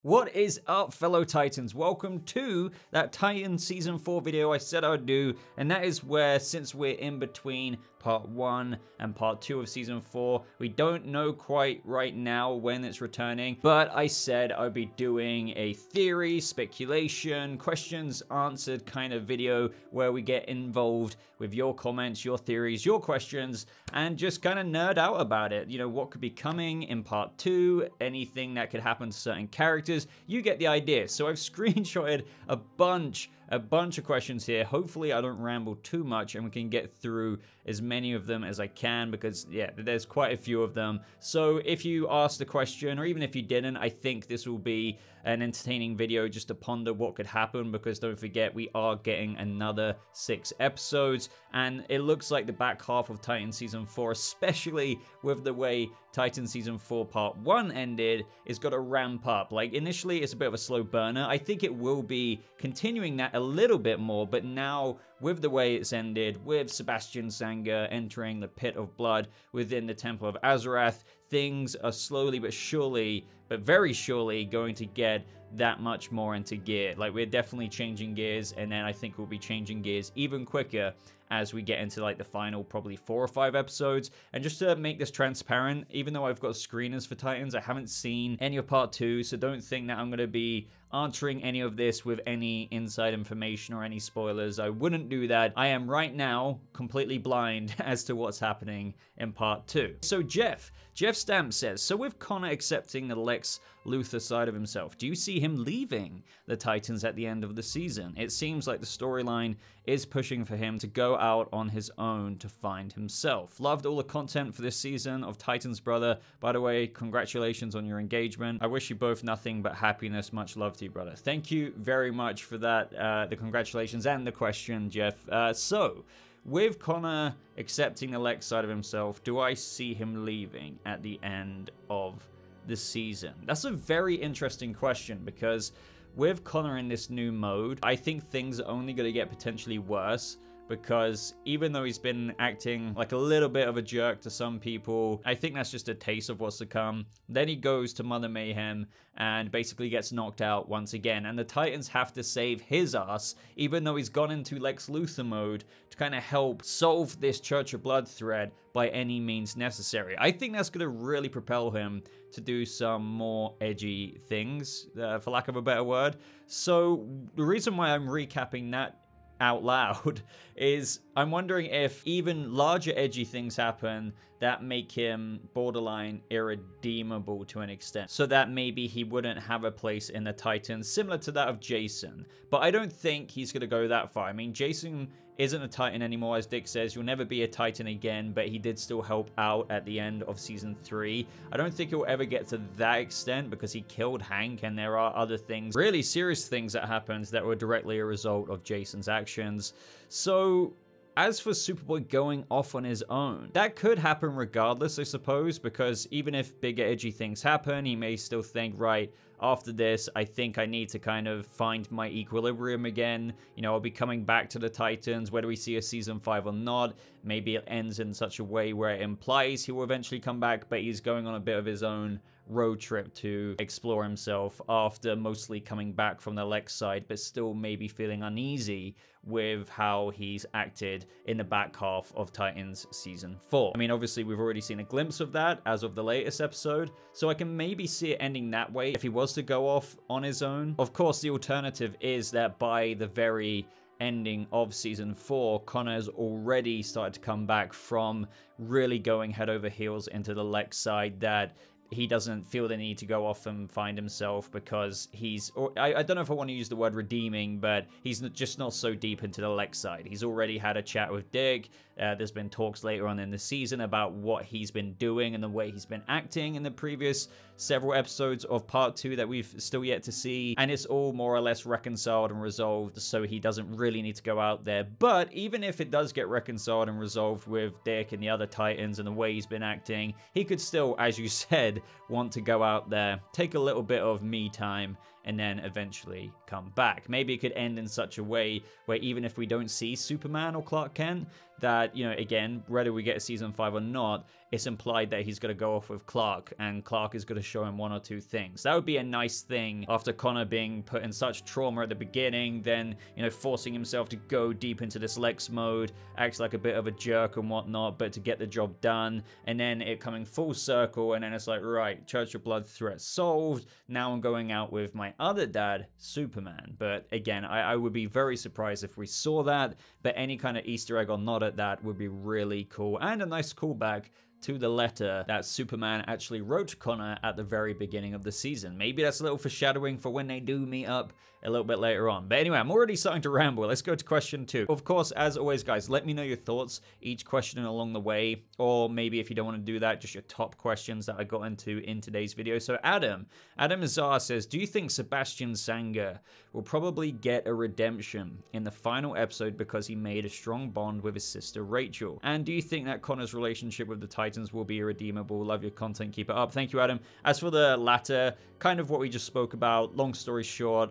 What is up, fellow Titans? Welcome to that Titan Season 4 video I said I'd do, and that is where, since we're in between Part 1 and Part 2 of Season 4, we don't know quite right now when it's returning, but I said I'd be doing a theory, speculation, questions answered kind of video where we get involved with your comments, your theories, your questions, and just kind of nerd out about it. You know, what could be coming in Part 2, anything that could happen to certain characters. You get the idea. So I've screenshotted a bunch of questions here. Hopefully I don't ramble too much and we can get through as many of them as I can, because yeah, there's quite a few of them. So if you asked a question, or even if you didn't, I think this will be an entertaining video just to ponder what could happen, because don't forget, we are getting another 6 episodes, and it looks like the back half of Titan Season 4, especially with the way Titan Season 4 Part 1 ended, is got to ramp up. Like, initially it's a bit of a slow burner. I think it will be continuing that a little bit more, but now with the way it's ended, with Sebastian Sanger entering the Pit of Blood within the Temple of Azarath, things are slowly but surely, but very surely, going to get that much more into gear. Like, we're definitely changing gears, and then I think we'll be changing gears even quicker as we get into like the final probably 4 or 5 episodes. And just to make this transparent, even though I've got screeners for Titans, I haven't seen any of Part 2, so don't think that I'm going to be answering any of this with any inside information or any spoilers. I wouldn't do that. I am right now completely blind as to what's happening in Part 2. So Jeff Stamp says, so with Connor accepting the Lex Luthor side of himself, do you see him leaving the Titans at the end of the season? It seems like the storyline is pushing for him to go out on his own to find himself. Loved all the content for this season of Titans, brother. By the way, congratulations on your engagement. I wish you both nothing but happiness. Much love to you, brother. Thank you very much for that, the congratulations and the question, Jeff. So, with Connor accepting the Lex side of himself, do I see him leaving at the end of the season? That's a very interesting question, because with Connor in this new mode, I think things are only going to get potentially worse, because even though he's been acting like a little bit of a jerk to some people, I think that's just a taste of what's to come. Then he goes to Mother Mayhem and basically gets knocked out once again, and the Titans have to save his ass, even though he's gone into Lex Luthor mode, to kind of help solve this Church of Blood thread by any means necessary. I think that's going to really propel him to do some more edgy things, for lack of a better word. So the reason why I'm recapping that out loud is I'm wondering if even larger edgy things happen that make him borderline irredeemable to an extent, so that maybe he wouldn't have a place in the Titans similar to that of Jason. But I don't think he's going to go that far. I mean, Jason isn't a Titan anymore, as Dick says. You'll never be a Titan again, but he did still help out at the end of Season 3. I don't think he'll ever get to that extent, because he killed Hank, and there are other things, really serious things that happened that were directly a result of Jason's actions. So as for Superboy going off on his own, that could happen regardless, I suppose, because even if bigger edgy things happen, he may still think, right, after this, I think I need to kind of find my equilibrium again. You know, I'll be coming back to the Titans, whether we see a Season 5 or not. Maybe it ends in such a way where it implies he will eventually come back, but he's going on a bit of his own road trip to explore himself after mostly coming back from the Lex side, but still maybe feeling uneasy with how he's acted in the back half of Titans Season 4. I mean, obviously, we've already seen a glimpse of that as of the latest episode, so I can maybe see it ending that way if he was to go off on his own. Of course, the alternative is that by the very ending of Season 4, Connor's already started to come back from really going head over heels into the Lex side, that he doesn't feel the need to go off and find himself, because he's, or I don't know if I want to use the word redeeming, but he's just not so deep into the Lex side. He's already had a chat with Dick. There's been talks later on in the season about what he's been doing and the way he's been acting in the previous several episodes of Part 2 that we've still yet to see, and it's all more or less reconciled and resolved, so he doesn't really need to go out there. But even if it does get reconciled and resolved with Dick and the other Titans and the way he's been acting, he could still, as you said, want to go out there, take a little bit of me time, and then eventually come back. Maybe it could end in such a way where even if we don't see Superman or Clark Kent, that, you know, again, whether we get a Season 5 or not, it's implied that he's going to go off with Clark, and Clark is going to show him one or two things. That would be a nice thing after Connor being put in such trauma at the beginning, then, you know, forcing himself to go deep into this Lex mode, acts like a bit of a jerk and whatnot, but to get the job done, and then it coming full circle, and then it's like, right, Church of Blood threat solved, now I'm going out with my other dad, Superman. But again, I would be very surprised if we saw that, but any kind of Easter egg or nod at that would be really cool, and a nice callback to the letter that Superman actually wrote to Connor at the very beginning of the season. Maybe that's a little foreshadowing for when they do meet up a little bit later on. But anyway, I'm already starting to ramble. Let's go to question 2. Of course, as always, guys, let me know your thoughts, each question along the way, or maybe if you don't want to do that, just your top questions that I got into in today's video. So Adam Azar says, do you think Sebastian Sanger will probably get a redemption in the final episode because he made a strong bond with his sister Rachel? And do you think that Connor's relationship with the Titans will be irredeemable? Love your content, keep it up. Thank you, Adam. As for the latter, kind of what we just spoke about, long story short,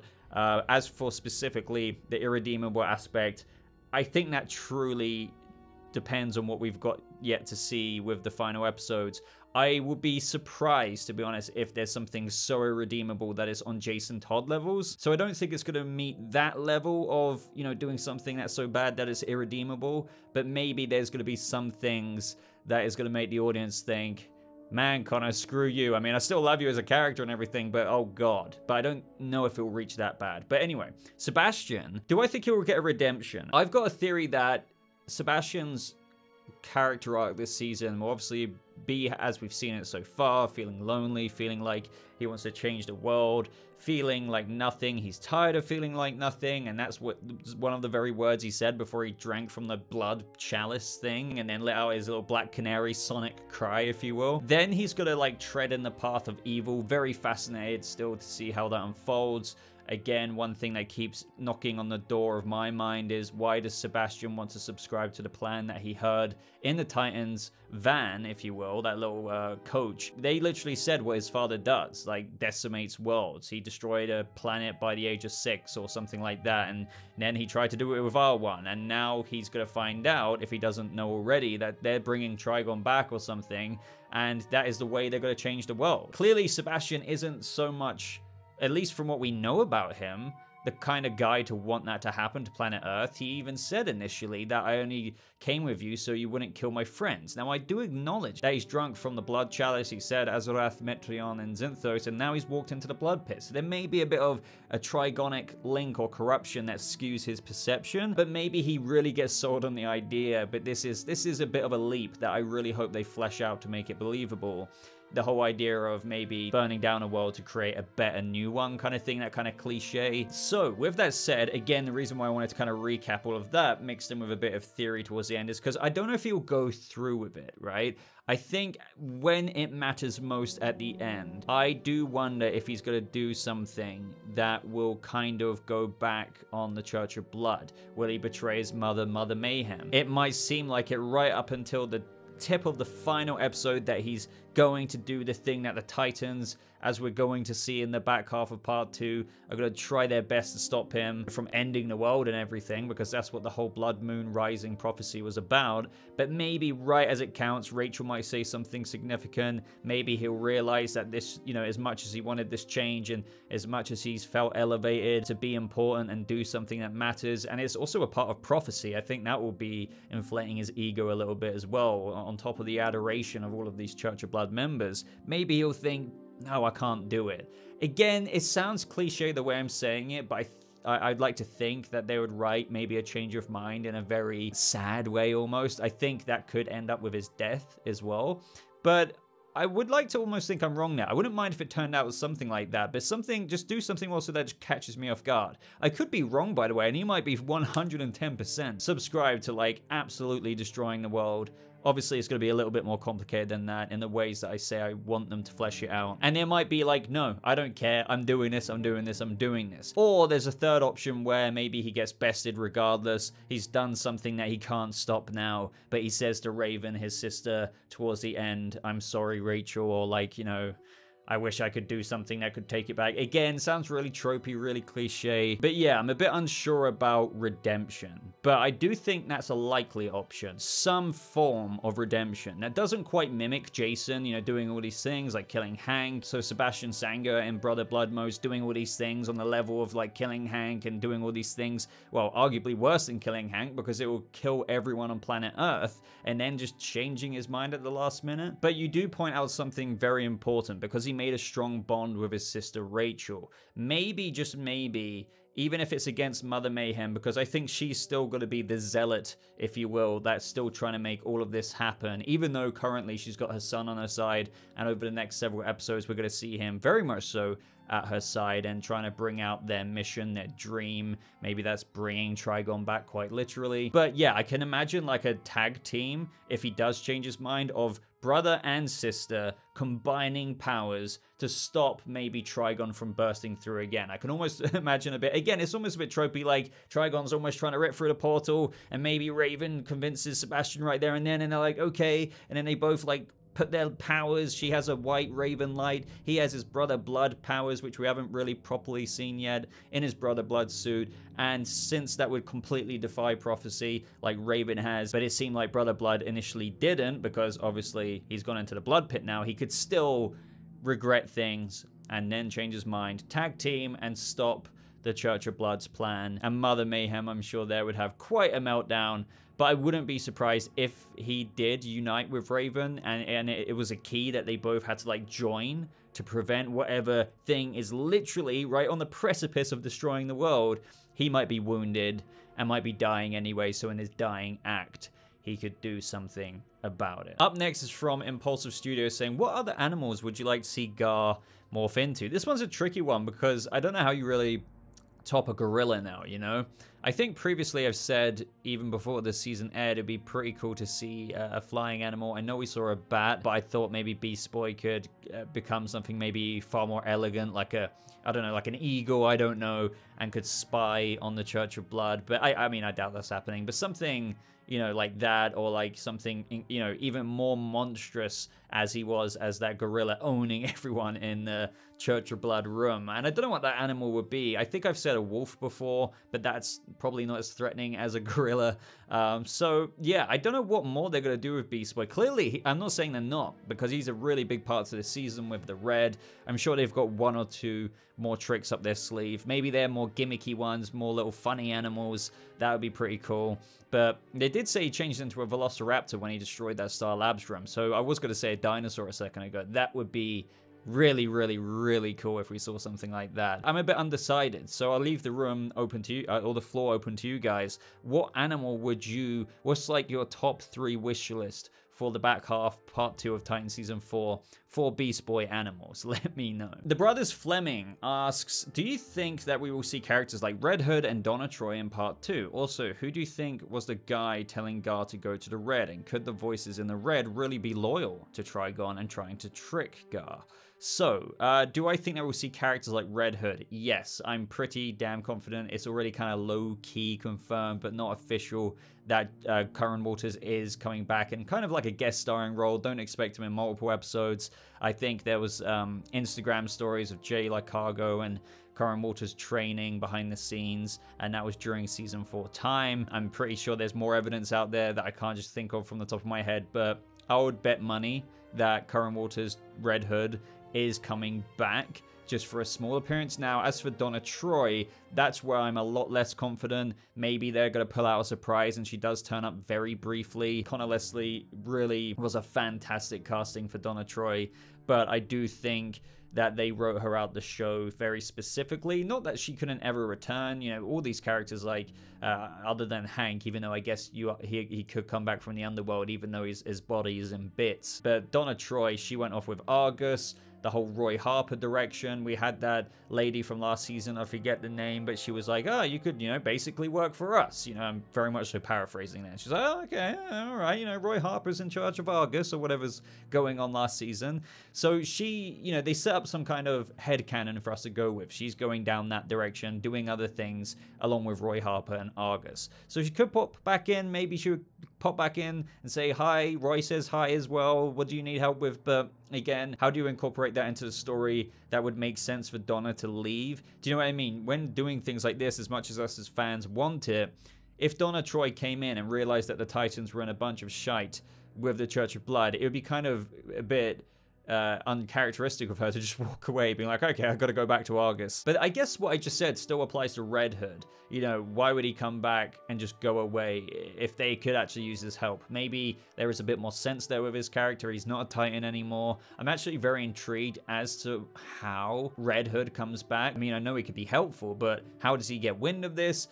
as for specifically the irredeemable aspect, I think that truly depends on what we've got yet to see with the final episodes. I would be surprised, to be honest, if there's something so irredeemable that is on Jason Todd levels. So I don't think it's going to meet that level of, you know, doing something that's so bad that it's irredeemable, but maybe there's going to be some things that is going to make the audience think, man, Connor, screw you. I mean, I still love you as a character and everything, but oh god. But I don't know if it will reach that bad. But anyway, Sebastian, do I think he will get a redemption? I've got a theory that Sebastian's character arc this season will obviously be, as we've seen it so far, feeling lonely, feeling like he wants to change the world, feeling like nothing. He's tired of feeling like nothing, and that's what one of the very words he said before he drank from the blood chalice thing and then let out his little black canary sonic cry, if you will. Then he's gonna like tread in the path of evil. Very fascinated still to see how that unfolds. Again, one thing that keeps knocking on the door of my mind is, why does Sebastian want to subscribe to the plan that he heard in the Titans van, if you will, that little coach? They literally said what his father does, like decimates worlds. He destroyed a planet by the age of 6 or something like that, and then he tried to do it with R1, and now he's going to find out, if he doesn't know already, that they're bringing Trigon back or something, and that is the way they're going to change the world. Clearly, Sebastian isn't so much, at least from what we know about him, the kind of guy to want that to happen to planet Earth. He even said initially that I only came with you so you wouldn't kill my friends. Now, I do acknowledge that he's drunk from the blood chalice. He said Azarath, Metreon, and Zinthos, and now he's walked into the blood pit. So there may be a bit of a trigonic link or corruption that skews his perception, but maybe he really gets sold on the idea. But this is a bit of a leap that I really hope they flesh out to make it believable. The whole idea of maybe burning down a world to create a better new one kind of thing, that kind of cliche. So with that said, again, the reason why I wanted to kind of recap all of that mixed in with a bit of theory towards the end is because I don't know if he'll go through with it, right? I think when it matters most at the end, I do wonder if he's going to do something that will kind of go back on the Church of Blood. Will he betray his mother, Mother Mayhem? It might seem like it right up until the tip of the final episode that he's going to do the thing that the Titans, as we're going to see in the back half of part 2, are going to try their best to stop him from ending the world and everything, because that's what the whole Blood Moon Rising prophecy was about. But maybe right as it counts, Rachel might say something significant. Maybe he'll realize that this, you know, as much as he wanted this change and as much as he's felt elevated to be important and do something that matters, and it's also a part of prophecy, I think that will be inflating his ego a little bit as well, on top of the adoration of all of these Church of Blood members. Maybe he'll think, no, I can't do it. Again, it sounds cliche the way I'm saying it, but I'd like to think that they would write maybe a change of mind in a very sad way almost. I think that could end up with his death as well. But I would like to almost think I'm wrong now. I wouldn't mind if it turned out as something like that, but just do something also that just catches me off guard. I could be wrong, by the way, and he might be 110% subscribed to, like, absolutely destroying the world. Obviously, it's going to be a little bit more complicated than that in the ways that I say I want them to flesh it out. And there might be like, no, I don't care. I'm doing this, I'm doing this, I'm doing this. Or there's a third option where maybe he gets bested regardless. He's done something that he can't stop now, but he says to Raven, his sister, towards the end, I'm sorry, Rachel, or like, you know, I wish I could do something that could take it back. Again, sounds really tropey, really cliche. But yeah, I'm a bit unsure about redemption. But I do think that's a likely option. Some form of redemption. That doesn't quite mimic Jason, you know, doing all these things like killing Hank. So Sebastian Sanger in Brother Blood Most doing all these things on the level of like killing Hank and doing all these things. Well, arguably worse than killing Hank because it will kill everyone on planet Earth and then just changing his mind at the last minute. But you do point out something very important because he made a strong bond with his sister Rachel. Maybe, just maybe, even if it's against Mother Mayhem, because I think she's still going to be the zealot, if you will, that's still trying to make all of this happen, even though currently she's got her son on her side, and over the next several episodes, we're going to see him very much so at her side and trying to bring out their mission, their dream. Maybe that's bringing Trigon back quite literally. But yeah, I can imagine like a tag team, if he does change his mind, of brother and sister combining powers to stop maybe Trigon from bursting through again. I can almost imagine a bit, again, it's almost a bit tropey, like Trigon's almost trying to rip through the portal and maybe Raven convinces Sebastian right there and then, and they're like, okay, and then they both like put their powers. She has a white Raven light. He has his Brother Blood powers, which we haven't really properly seen yet, in his Brother Blood suit. And since that would completely defy prophecy, like Raven has, but it seemed like Brother Blood initially didn't, because obviously he's gone into the Blood Pit now, he could still regret things and then change his mind, tag team, and stop the Church of Blood's plan. And Mother Mayhem, I'm sure there would have quite a meltdown. But I wouldn't be surprised if he did unite with Raven and it was a key that they both had to like join to prevent whatever thing is literally right on the precipice of destroying the world. He might be wounded and might be dying anyway, so in his dying act, he could do something about it. Up next is from Impulsive Studios saying, what other animals would you like to see Gar morph into? This one's a tricky one because I don't know how you really top a gorilla now, you know? I think previously I've said, even before this season aired, it'd be pretty cool to see a flying animal. I know we saw a bat, but I thought maybe Beast Boy could become something maybe far more elegant, like a, I don't know, like an eagle, I don't know, and could spy on the Church of Blood. But I mean, I doubt that's happening. But something, you know, like that, or like something, you know, even more monstrous as he was as that gorilla owning everyone in the Church of Blood room. And I don't know what that animal would be. I think I've said a wolf before, but that's probably not as threatening as a gorilla. So yeah, I don't know what more they're going to do with Beast Boy. Clearly, I'm not saying they're not, because he's a really big part to the season with the red. I'm sure they've got one or two more tricks up their sleeve. Maybe they're more gimmicky ones, more little funny animals. That would be pretty cool. But they did say he changed into a Velociraptor when he destroyed that Star Labs room. So I was going to say a dinosaur a second ago. That would be really, really, really cool if we saw something like that. I'm a bit undecided, so I'll leave the room open to you, or the floor open to you guys. What animal would you, what's like your top 3 wish list for the back half, part 2 of Titan Season 4 for Beast Boy animals? Let me know. The Brothers Fleming asks, do you think that we will see characters like Red Hood and Donna Troy in part 2? Also, who do you think was the guy telling Gar to go to the Red? And could the voices in the Red really be loyal to Trigon and trying to trick Gar? So, do I think that we'll see characters like Red Hood? Yes, I'm pretty damn confident. It's already kind of low-key confirmed, but not official, that Curran Walters is coming back in kind of like a guest starring role. Don't expect him in multiple episodes. I think there was Instagram stories of Jay Cargo and Curran Walters training behind the scenes, and that was during Season 4 time. I'm pretty sure there's more evidence out there that I can't just think of from the top of my head, but I would bet money that Curran Walters' Red Hood is coming back just for a small appearance. Now, as for Donna Troy, that's where I'm a lot less confident. Maybe they're going to pull out a surprise and she does turn up very briefly. Connor Leslie really was a fantastic casting for Donna Troy, but I do think that they wrote her out the show very specifically. Not that she couldn't ever return. You know, all these characters, like, other than Hank, even though I guess he could come back from the underworld, even though his body is in bits. But Donna Troy, she went off with Argus, the whole Roy Harper direction. We had that lady from last season, I forget the name, but she was like, oh, you could, you know, basically work for us. You know, I'm very much so paraphrasing that. She's like, oh, okay, all right, you know, Roy Harper's in charge of Argus or whatever's going on last season. So she, you know, they set up some kind of headcanon for us to go with. She's going down that direction, doing other things along with Roy Harper and Argus. So she could pop back in. Maybe she would pop back in and say hi. Roy says hi as well. What do you need help with? But again, how do you incorporate that into the story that would make sense for Donna to leave? Do you know what I mean? When doing things like this, as much as us as fans want it, if Donna Troy came in and realized that the Titans were in a bunch of shite with the Church of Blood, it would be kind of a bit uncharacteristic of her to just walk away being like, okay, I've got to go back to Argus. But I guess what I just said still applies to Red Hood. You know, why would he come back and just go away if they could actually use his help? Maybe there is a bit more sense there with his character. He's not a Titan anymore. I'm actually very intrigued as to how Red Hood comes back. I mean, I know he could be helpful, but how does he get wind of this?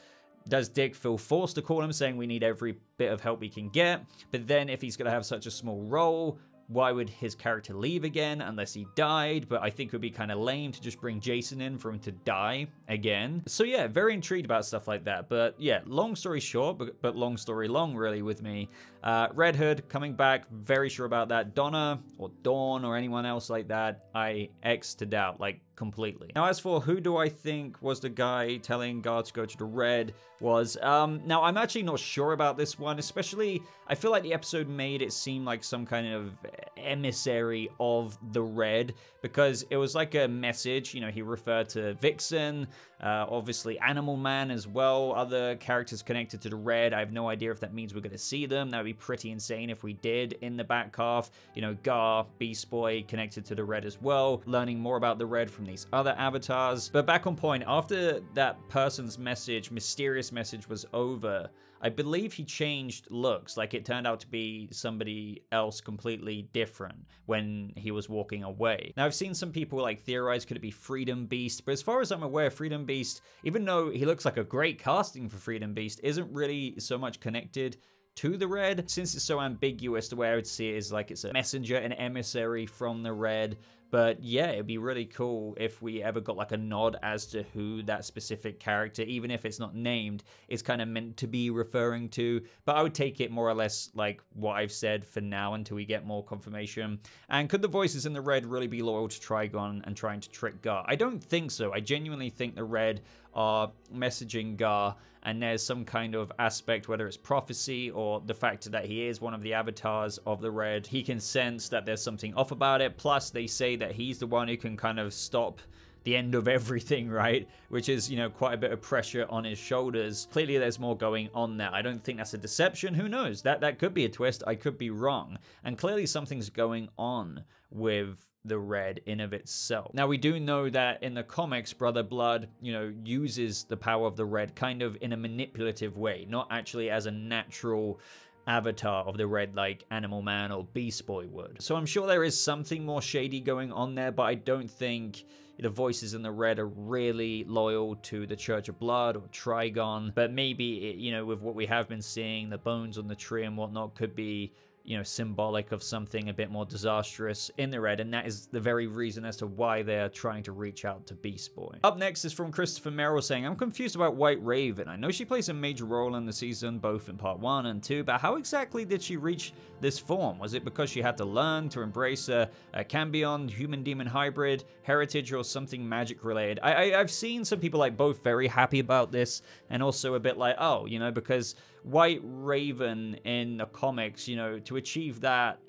Does Dick feel forced to call him, saying we need every bit of help we can get? But then if he's going to have such a small role, why would his character leave again unless he died? But I think it would be kind of lame to just bring Jason in for him to die again. So yeah, very intrigued about stuff like that. But yeah, long story short, but long story long really with me. Red Hood coming back, very sure about that. Donna or Dawn or anyone else like that, I X to doubt, like completely. Now as for who do I think was the guy telling Gar to go to the Red was, now I'm actually not sure about this one, especially I feel like the episode made it seem like some kind of emissary of the Red, because it was like a message, you know, he referred to Vixen, obviously Animal Man as well, other characters connected to the Red. I have no idea if that means we're going to see them. That would be pretty insane if we did in the back half. You know, Gar, Beast Boy connected to the Red as well, learning more about the Red from these other avatars. But back on point, after that person's message, mysterious message was over, I believe he changed looks. Like it turned out to be somebody else completely different when he was walking away. Now I've seen some people like theorize could it be Freedom Beast, but as far as I'm aware, Freedom Beast, even though he looks like a great casting for Freedom Beast, isn't really so much connected to the Red. Since it's so ambiguous, the way I would see it is like it's a messenger, an emissary from the Red. But yeah, it'd be really cool if we ever got like a nod as to who that specific character, even if it's not named, is kind of meant to be referring to. But I would take it more or less like what I've said for now until we get more confirmation. And could the voices in the Red really be loyal to Trigon and trying to trick Gar? I don't think so. I genuinely think the Red are messaging Gar, and there's some kind of aspect, whether it's prophecy or the fact that he is one of the avatars of the Red. He can sense that there's something off about it. Plus, they say that he's the one who can kind of stop the end of everything, right? Which is, you know, quite a bit of pressure on his shoulders. Clearly, there's more going on there. I don't think that's a deception. Who knows? That could be a twist. I could be wrong. And clearly, something's going on with the Red in of itself. Now, we do know that in the comics, Brother Blood, you know, uses the power of the Red kind of in a manipulative way, not actually as a natural avatar of the Red like Animal Man or Beast Boy would. So I'm sure there is something more shady going on there, but I don't think the voices in the Red are really loyal to the Church of Blood or Trigon. But maybe, you know, with what we have been seeing, the bones on the tree and whatnot could be, you know, symbolic of something a bit more disastrous in the Red, and that is the very reason as to why they're trying to reach out to Beast Boy. Up next is from Christopher Merrill saying, I'm confused about White Raven. I know she plays a major role in the season, both in part 1 and 2, but how exactly did she reach this form? Was it because she had to learn to embrace a Cambion, human-demon hybrid, heritage, or something magic related? I've seen some people like both very happy about this, and also a bit like, oh, you know, because White Raven in the comics, you know, to achieve that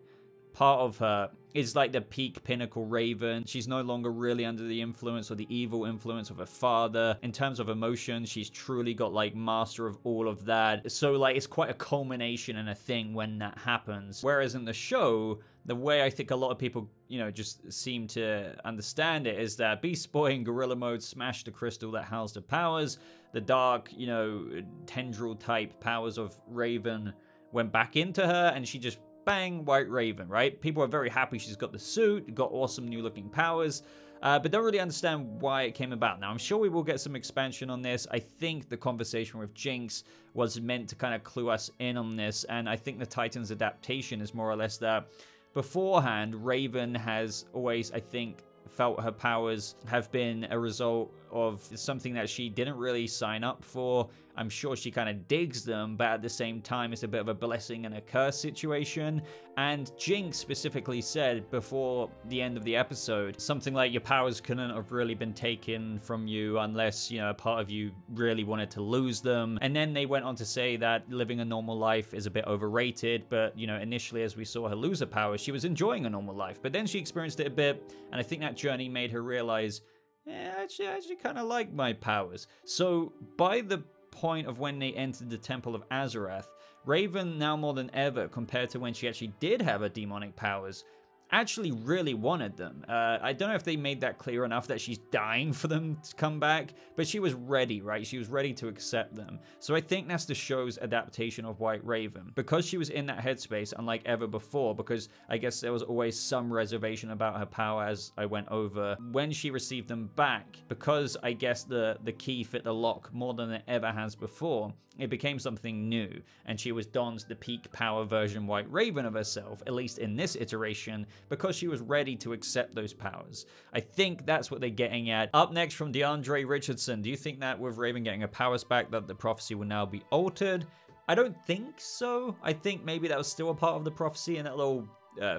part of her is like the peak pinnacle Raven. She's no longer really under the influence or the evil influence of her father. In terms of emotion, she's truly got like master of all of that. So like it's quite a culmination and a thing when that happens. Whereas in the show, the way I think a lot of people, you know, just seem to understand it is that Beast Boy in gorilla mode smashed the crystal that housed her powers. The dark, you know, tendril type powers of Raven went back into her, and she just bang, White Raven, right? People are very happy she's got the suit, got awesome new looking powers, but don't really understand why it came about. Now, I'm sure we will get some expansion on this. I think the conversation with Jinx was meant to kind of clue us in on this, and I think the Titans adaptation is more or less that. Beforehand, Raven has always, I think, felt her powers have been a result of something that she didn't really sign up for. I'm sure she kind of digs them, but at the same time, it's a bit of a blessing and a curse situation. And Jinx specifically said before the end of the episode, something like your powers couldn't have really been taken from you unless, you know, a part of you really wanted to lose them. And then they went on to say that living a normal life is a bit overrated, but, you know, initially as we saw her lose her powers, she was enjoying a normal life. But then she experienced it a bit, and I think that journey made her realize, I actually kind of like my powers. So by the point of when they entered the Temple of Azarath, Raven, now more than ever, compared to when she actually did have her demonic powers, actually really wanted them. I don't know if they made that clear enough that she's dying for them to come back, but she was ready, right? She was ready to accept them. So I think that's the show's adaptation of White Raven. Because she was in that headspace, unlike ever before, because I guess there was always some reservation about her power as I went over. When she received them back, because I guess the key fit the lock more than it ever has before, it became something new, and she was donned the peak power version White Raven of herself, at least in this iteration, because she was ready to accept those powers. I think that's what they're getting at. Up next from DeAndre Richardson, do you think that with Raven getting her powers back that the prophecy will now be altered? I don't think so. I think maybe that was still a part of the prophecy in that little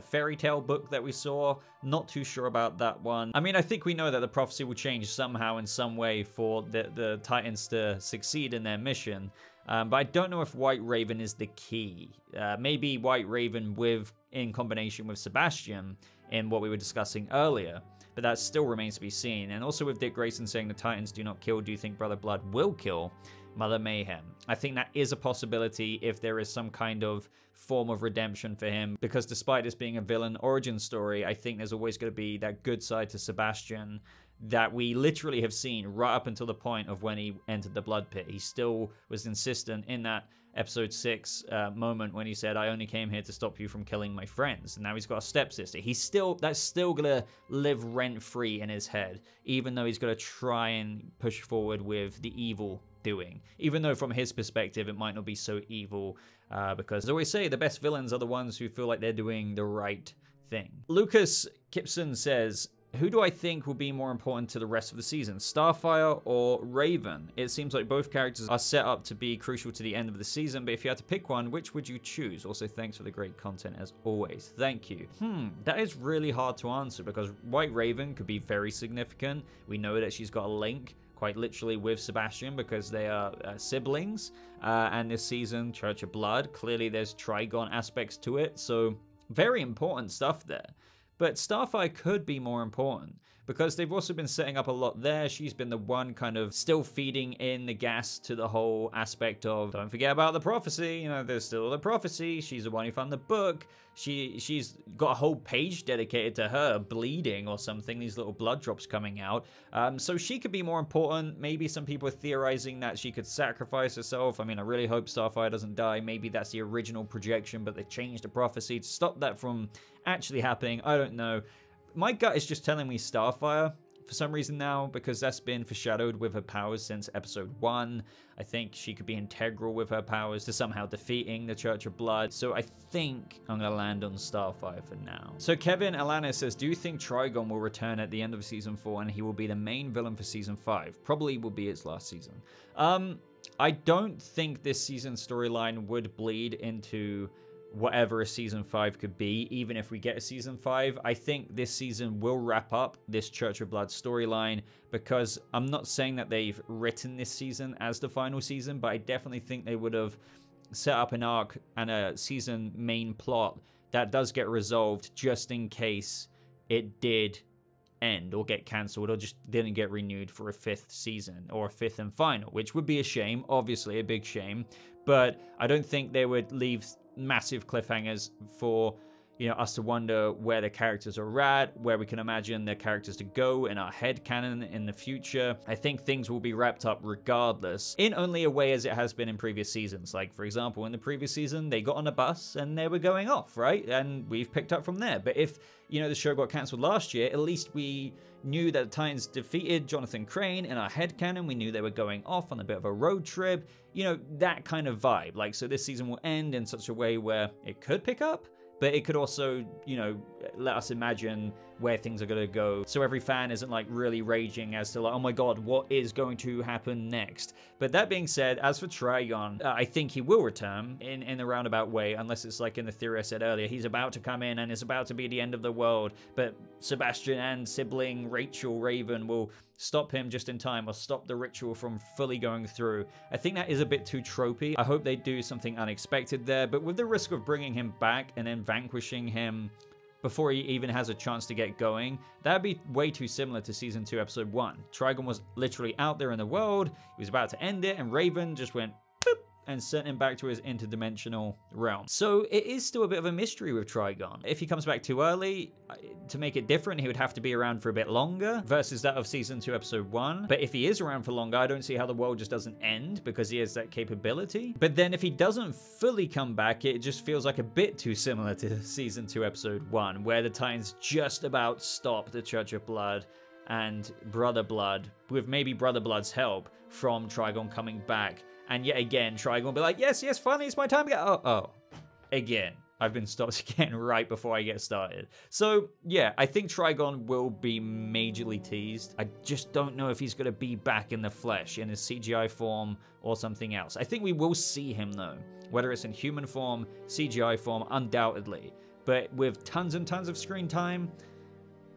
fairy tale book that we saw. Not too sure about that one. I mean, I think we know that the prophecy will change somehow in some way for the Titans to succeed in their mission. But I don't know if White Raven is the key. Maybe White Raven in combination with Sebastian in what we were discussing earlier. But that still remains to be seen. And also with Dick Grayson saying the Titans do not kill, do you think Brother Blood will kill Mother Mayhem? I think that is a possibility if there is some kind of form of redemption for him, because despite this being a villain origin story, I think there's always going to be that good side to Sebastian that we literally have seen right up until the point of when he entered the blood pit. He still was insistent in that episode 6 moment when he said, I only came here to stop you from killing my friends. And now he's got a stepsister. That's still gonna live rent-free in his head, even though he's gonna try and push forward with the evil doing. Even though from his perspective, it might not be so evil, because as I always say, the best villains are the ones who feel like they're doing the right thing. Lucas Kipson says, who do I think will be more important to the rest of the season, Starfire or Raven? It seems like both characters are set up to be crucial to the end of the season, but if you had to pick one, which would you choose? Also, thanks for the great content as always. Thank you. That is really hard to answer because White Raven could be very significant. We know that she's got a link quite literally with Sebastian because they are siblings. And this season, Church of Blood, clearly there's Trigon aspects to it, so very important stuff there. But Starfire could be more important because they've also been setting up a lot there. She's been the one kind of still feeding in the gas to the whole aspect of, don't forget about the prophecy, you know, there's still the prophecy. She's the one who found the book. She's got a whole page dedicated to her bleeding or something, these little blood drops coming out. So she could be more important. Maybe some people are theorizing that she could sacrifice herself. I mean, I really hope Starfire doesn't die. Maybe that's the original projection, but they changed the prophecy to stop that from actually happening. I don't know. My gut is just telling me Starfire for some reason now, because that's been foreshadowed with her powers since episode 1. I think she could be integral with her powers to somehow defeating the Church of Blood. So I think I'm going to land on Starfire for now. So Kevin Alanis says, do you think Trigon will return at the end of season 4 and he will be the main villain for season 5? Probably will be its last season. I don't think this season's storyline would bleed into whatever a season 5 could be, even if we get a season 5. I think this season will wrap up this Church of Blood storyline, because I'm not saying that they've written this season as the final season, but I definitely think they would have set up an arc and a season main plot that does get resolved just in case it did end or get cancelled or just didn't get renewed for a 5th season or a 5th and final, which would be a shame, obviously a big shame, but I don't think they would leave massive cliffhangers for, you know, us to wonder where the characters are at, where we can imagine their characters to go in our head canon in the future. I think things will be wrapped up regardless, in only a way as it has been in previous seasons. Like, for example, in the previous season, they got on a bus and they were going off, right? And we've picked up from there. But if, you know, the show got cancelled last year, at least we knew that the Titans defeated Jonathan Crane in our headcanon. We knew they were going off on a bit of a road trip. You know, that kind of vibe. Like, so this season will end in such a way where it could pick up, but it could also, you know, let us imagine where things are going to go, so every fan isn't like really raging as to like, oh my god, what is going to happen next. But that being said, as for Trigon, I think he will return in a roundabout way, unless it's like in the theory I said earlier, he's about to come in and it's about to be the end of the world, but Sebastian and sibling Rachel Raven will stop him just in time, or stop the ritual from fully going through. I think that is a bit too tropey. I hope they do something unexpected there, but with the risk of bringing him back and then vanquishing him before he even has a chance to get going, that'd be way too similar to Season 2, Episode 1. Trigon was literally out there in the world, he was about to end it, and Raven just went boop, and sent him back to his interdimensional realm. So it is still a bit of a mystery with Trigon. If he comes back too early, to make it different, he would have to be around for a bit longer versus that of Season 2, Episode 1. But if he is around for longer, I don't see how the world just doesn't end, because he has that capability. But then if he doesn't fully come back, it just feels like a bit too similar to Season 2, Episode 1, where the Titans just about stop the Church of Blood and Brother Blood, with maybe Brother Blood's help, from Trigon coming back. And yet again, Trigon will be like, yes, finally, it's my time to go. Oh, again. I've been stopped again right before I get started. So, yeah, I think Trigon will be majorly teased. I just don't know if he's going to be back in the flesh, in his CGI form, or something else. I think we will see him, though. Whether it's in human form, CGI form, undoubtedly. But with tons and tons of screen time,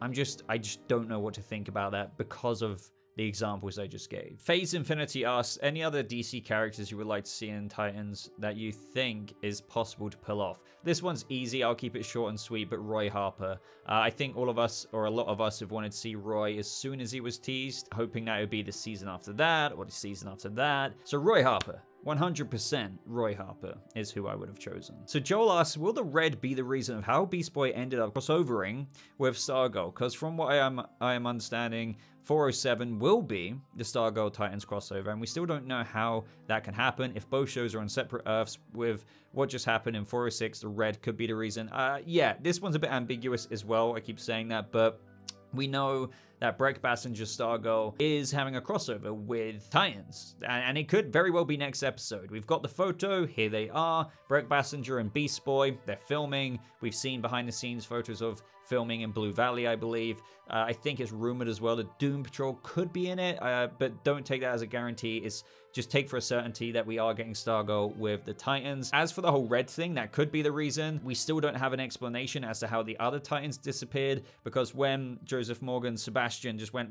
I just don't know what to think about that because of the examples I just gave. Phase Infinity asks, any other DC characters you would like to see in Titans that you think is possible to pull off? This one's easy, I'll keep it short and sweet, but Roy Harper. I think all of us, or a lot of us, have wanted to see Roy as soon as he was teased, hoping that it would be the season after that, or the season after that. So Roy Harper. 100% Roy Harper is who I would have chosen. So Joel asks, will the red be the reason of how Beast Boy ended up crossovering with Stargirl? Because from what I am understanding, 407 will be the Stargirl Titans crossover, and we still don't know how that can happen. If both shows are on separate Earths, with what just happened in 406, the red could be the reason. Yeah, this one's a bit ambiguous as well. I keep saying that, but we know that Brec Bassinger's Stargirl is having a crossover with Titans, and it could very well be next episode. We've got the photo, here they are, Brec Bassinger and Beast Boy, they're filming. We've seen behind the scenes photos of filming in Blue Valley, I believe. I think it's rumored as well that Doom Patrol could be in it, but don't take that as a guarantee. It's just take for a certainty that we are getting Stargirl with the Titans. As for the whole red thing, that could be the reason. We still don't have an explanation as to how the other Titans disappeared, because when Joseph Morgan, Sebastian just went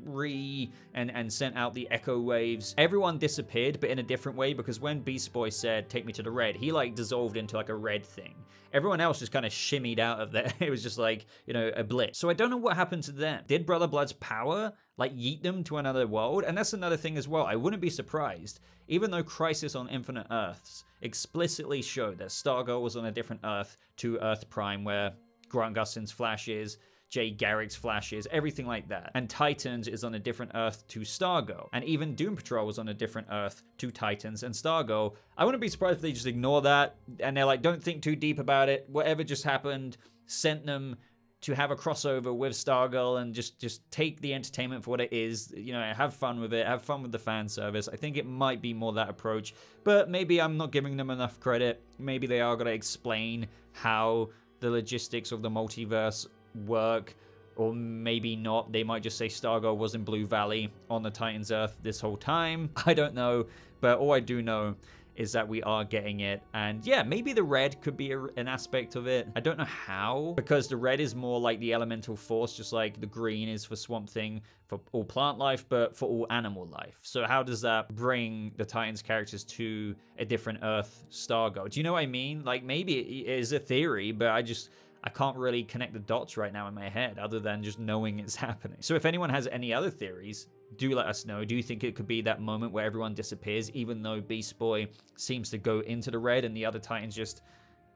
and sent out the echo waves, everyone disappeared, but in a different way, because when Beast Boy said, take me to the red, he like dissolved into like a red thing. Everyone else just kind of shimmied out of there. It was just like, you know, a blitz. So I don't know what happened to them. Did Brother Blood's power like yeet them to another world? And that's another thing as well. I wouldn't be surprised, even though Crisis on Infinite Earths explicitly showed that Stargirl was on a different Earth to Earth Prime, where Grant Gustin's Flash is, Jay Garrick's Flash is, everything like that. And Titans is on a different Earth to Stargirl. And even Doom Patrol was on a different Earth to Titans and Stargirl. I wouldn't be surprised if they just ignore that, and they're like, don't think too deep about it. Whatever just happened sent them to have a crossover with Stargirl, and just take the entertainment for what it is. You know, have fun with it, have fun with the fan service. I think it might be more that approach, but maybe I'm not giving them enough credit. Maybe they are going to explain how the logistics of the multiverse work, or maybe not. They might just say Stargirl was in Blue Valley on the Titans Earth this whole time. I don't know, but all I do know is that we are getting it. And yeah, maybe the red could be an aspect of it. I don't know how, because the red is more like the elemental force, just like the green is for Swamp Thing for all plant life, but for all animal life. So how does that bring the Titans characters to a different Earth Stargirl? Do you know what I mean? Like, maybe it is a theory, but I can't really connect the dots right now in my head, other than just knowing it's happening. So if anyone has any other theories, do let us know. Do you think it could be that moment where everyone disappears, even though Beast Boy seems to go into the red and the other Titans just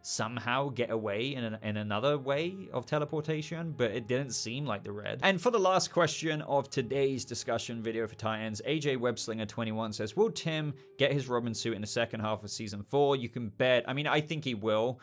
somehow get away in another way of teleportation? But it didn't seem like the red. And for the last question of today's discussion video for Titans, AJ Webslinger 21 says, will Tim get his Robin suit in the second half of season 4? You can bet. I mean, I think he will,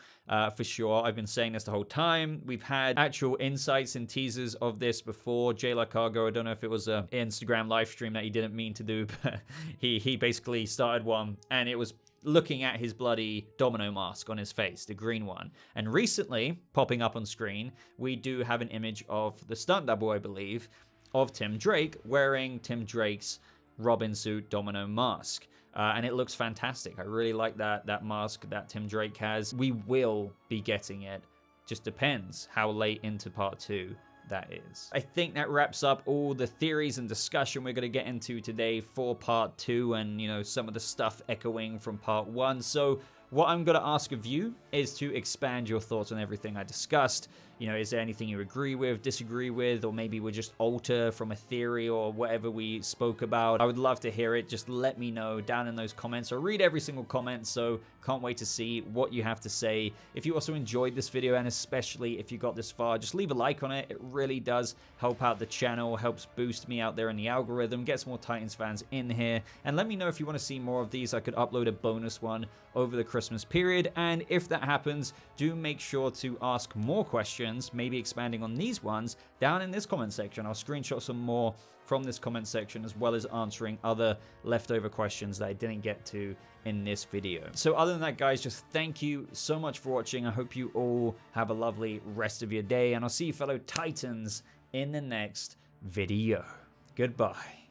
for sure. I've been saying this the whole time. We've had actual insights and teasers of this before. Jay Lacargo, I don't know if it was an Instagram live stream that he didn't mean to do, but he basically started one, and it was looking at his bloody domino mask on his face, the green one. And recently, popping up on screen, we do have an image of the stunt double, I believe, of Tim Drake wearing Tim Drake's Robin suit domino mask. And it looks fantastic. I really like that mask that Tim Drake has. We will be getting it. Just depends how late into part 2 that is. I think that wraps up all the theories and discussion we're going to get into today for part 2, and, you know, some of the stuff echoing from part 1. So what I'm going to ask of you is to expand your thoughts on everything I discussed. You know, is there anything you agree with, disagree with, or maybe we'll just alter from a theory or whatever we spoke about? I would love to hear it. Just let me know down in those comments. I read every single comment, so can't wait to see what you have to say. If you also enjoyed this video, and especially if you got this far, just leave a like on it. It really does help out the channel, helps boost me out there in the algorithm, get some more Titans fans in here, and let me know if you want to see more of these. I could upload a bonus one over the Christmas period, and if that happens, do make sure to ask more questions, maybe expanding on these ones, down in this comment section. I'll screenshot some more from this comment section, as well as answering other leftover questions that I didn't get to in this video. So other than that, guys, just thank you so much for watching. I hope you all have a lovely rest of your day, and I'll see you fellow Titans in the next video. Goodbye.